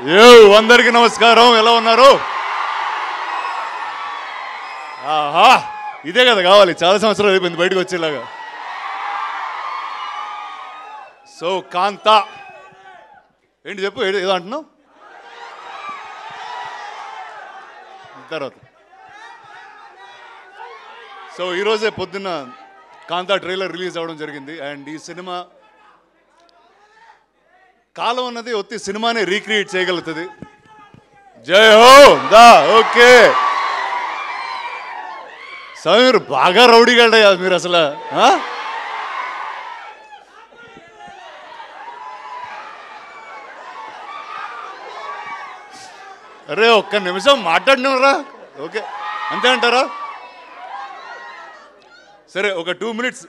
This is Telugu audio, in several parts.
అందరికీ నమస్కారం. ఎలా ఉన్నారు? ఆహా, ఇదే కదా కావాలి. చాలా సంవత్సరాలు అయిపోయింది బయటకు వచ్చేలాగా. సో కాంతా ఏంటి చెప్పు, ఏదో అంటున్నావు తర్వాత. సో ఈరోజే పొద్దున్న కాంతా ట్రైలర్ రిలీజ్ అవ్వడం జరిగింది. అండ్ ఈ సినిమా కాలం అన్నది ఒత్తి సినిమానే రీక్రియేట్ చేయగలుగుతుంది. జై హో దా. ఓకే సమీర్ బాగా రౌడీగాడయ్యా మీరు అసలు. అరే ఒక్క నిమిషం మాట్లాడినరా? ఓకే అంతే అంటారా? సరే ఒక 2 minutes.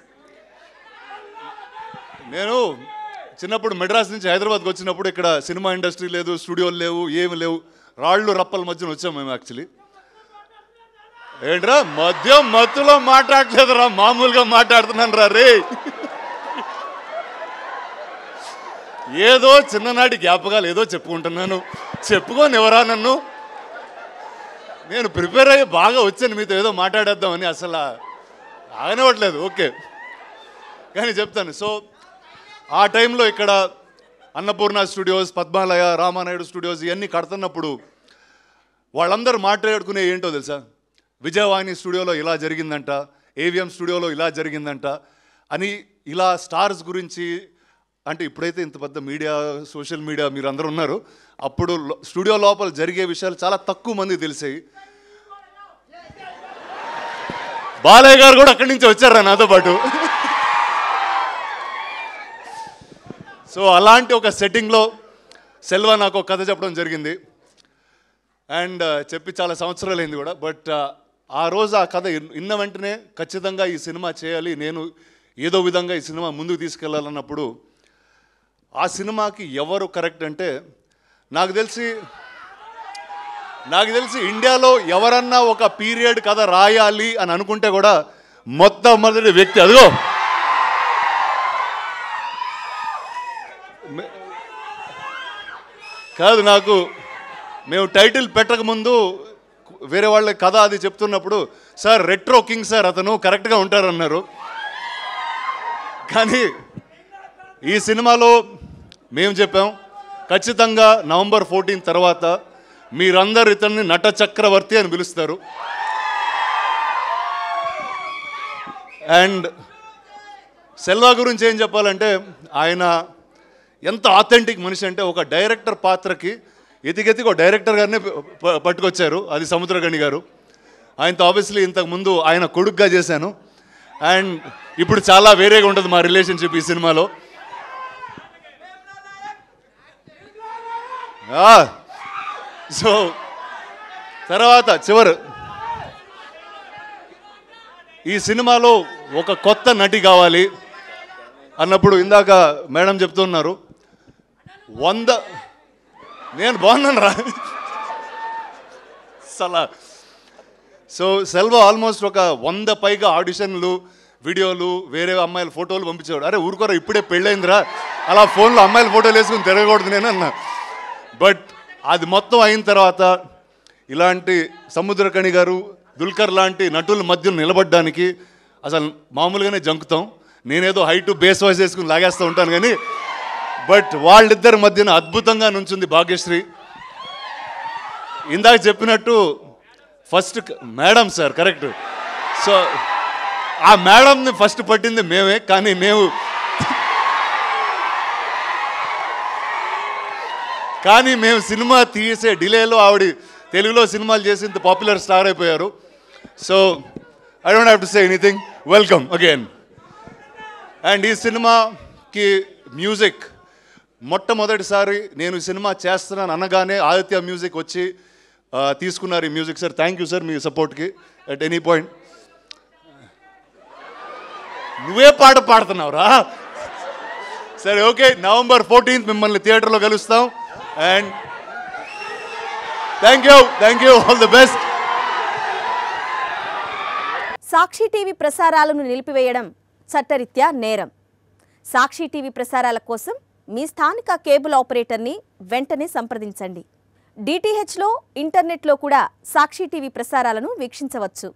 నేను చిన్నప్పుడు మెడ్రాస్ నుంచి హైదరాబాద్కి వచ్చినప్పుడు ఇక్కడ సినిమా ఇండస్ట్రీ లేదు, స్టూడియోలు లేవు, ఏమి లేవు. రాళ్ళు రప్పల మధ్యన వచ్చాం మేము. యాక్చువల్లీ ఏంట్రా మత్తులో మాట్లాడలేదురా, మామూలుగా మాట్లాడుతున్నాను రా రే. ఏదో చిన్ననాటి జ్ఞాపకాలు ఏదో చెప్పుకుంటున్నాను. చెప్పుకొని ఎవరా నన్ను? నేను ప్రిపేర్ అయ్యి బాగా వచ్చాను మీతో ఏదో మాట్లాడేద్దామని, అసలు ఆగనివ్వట్లేదు. ఓకే కానీ చెప్తాను. సో ఆ టైంలో ఇక్కడ అన్నపూర్ణ స్టూడియోస్, పద్మాలయ, రామానాయుడు స్టూడియోస్ ఇవన్నీ కడుతున్నప్పుడు వాళ్ళందరూ మాట్లాడుకునే ఏంటో తెలుసా? విజయవాణి స్టూడియోలో ఇలా జరిగిందంట, ఏవిఎం స్టూడియోలో ఇలా జరిగిందంట అని, ఇలా స్టార్స్ గురించి. అంటే ఇప్పుడైతే ఇంత పెద్ద మీడియా, సోషల్ మీడియా మీరు అందరూ ఉన్నారు. అప్పుడు స్టూడియో లోపల జరిగే విషయాలు చాలా తక్కువ మంది తెలిసాయి. బాలయ్య గారు కూడా అక్కడి నుంచి వచ్చారా నాతో పాటు. సో అలాంటి ఒక సెట్టింగ్లో సెల్వా నాకు ఒక కథ చెప్పడం జరిగింది. అండ్ చెప్పి చాలా సంవత్సరాలు అయింది కూడా. బట్ ఆ రోజు ఆ కథ విన్న వెంటనే ఖచ్చితంగా ఈ సినిమా చేయాలి, నేను ఏదో విధంగా ఈ సినిమా ముందుకు తీసుకెళ్ళాలన్నప్పుడు ఆ సినిమాకి ఎవరు కరెక్ట్ అంటే, నాకు తెలిసి ఇండియాలో ఎవరన్నా ఒక పీరియడ్ కథ రాయాలి అని అనుకుంటే కూడా మొట్టమొదటి వ్యక్తి అదిగో కాదు. నాకు మేము టైటిల్ పెట్టకముందు వేరే వాళ్ళ కథ అది చెప్తున్నప్పుడు, సార్ రెట్రో కింగ్ సార్ అతను కరెక్ట్గా ఉంటారన్నారు. కానీ ఈ సినిమాలో మేము చెప్పాం ఖచ్చితంగా నవంబర్ 14 తర్వాత మీరందరూ ఇతన్ని నట చక్రవర్తి అని పిలుస్తారు. అండ్ సెల్వా గురించి ఏం చెప్పాలంటే, ఆయన ఎంత ఆథెంటిక్ మనిషి అంటే, ఒక డైరెక్టర్ పాత్రకి ఎతికెతికి ఒక డైరెక్టర్ గారిని పట్టుకొచ్చారు. అది సముద్రగణి గారు. ఆయనతో ఆబ్వియస్లీ ఇంతకుముందు ఆయన కొడుకుగా చేశాను. అండ్ ఇప్పుడు చాలా వేరేగా ఉంటుంది మా రిలేషన్షిప్ ఈ సినిమాలో. సో తర్వాత ఈ సినిమాలో ఒక కొత్త నటి కావాలి అన్నప్పుడు ఇందాక మేడం చెప్తున్నారు 100. నేను బాగున్నాను రా సలా. సో సెల్వా ఆల్మోస్ట్ ఒక 100 పైగా ఆడిషన్లు, వీడియోలు, వేరే అమ్మాయిల ఫోటోలు పంపించేవాడు. అరే ఊరుకోరా, ఇప్పుడే పెళ్ళైందిరా, అలా ఫోన్లో అమ్మాయిల ఫోటోలు వేసుకుని తిరగకూడదు నేను అన్నా. బట్ అది మొత్తం అయిన తర్వాత ఇలాంటి సముద్రకణి గారు, దుల్కర్ లాంటి నటుల మధ్య నిలబడడానికి అసలు మామూలుగానే జంకుతాం. నేనేదో హైట్ బేస్ వాయిస్ వేసుకుని లాగేస్తూ ఉంటాను కానీ, బట్ వాళ్ళిద్దరి మధ్యన అద్భుతంగా నుంచుంది భాగ్యశ్రీ. ఇందాక చెప్పినట్టు first madam sir correct. So ఆ మేడంని ఫస్ట్ పట్టింది మేమే. కానీ మేము సినిమా తీసే డిలేలో ఆవిడ తెలుగులో సినిమాలు చేసి ఇంత పాపులర్ స్టార్ అయిపోయారు. So I don't have to say anything. Welcome again. And ఈ సినిమాకి మ్యూజిక్ మొట్టమొదటిసారి నేను ఈ సినిమా చేస్తున్నాను అనగానే ఆదిత్య మ్యూజిక్ వచ్చి తీసుకున్నారు ఈ music. Sir thank you sir మీ సపోర్ట్కి అట్ ఎనీ పాయింట్. నువ్వే పాట పాడుతున్నావురా? సరే ఓకే, నవంబర్ 14 మిమ్మల్ని థియేటర్లో కలుస్తాం. And thank you all the best. Sakshi TV ప్రసారాలను నిలిపివేయడం చట్టరీత్యా నేరం. సాక్షి టీవీ ప్రసారాల కోసం మీ స్థానిక కేబుల్ ఆపరేటర్ని వెంటనే సంప్రదించండి. డిటిహెచ్లో, ఇంటర్నెట్లో కూడా సాక్షి టీవీ ప్రసారాలను వీక్షించవచ్చు.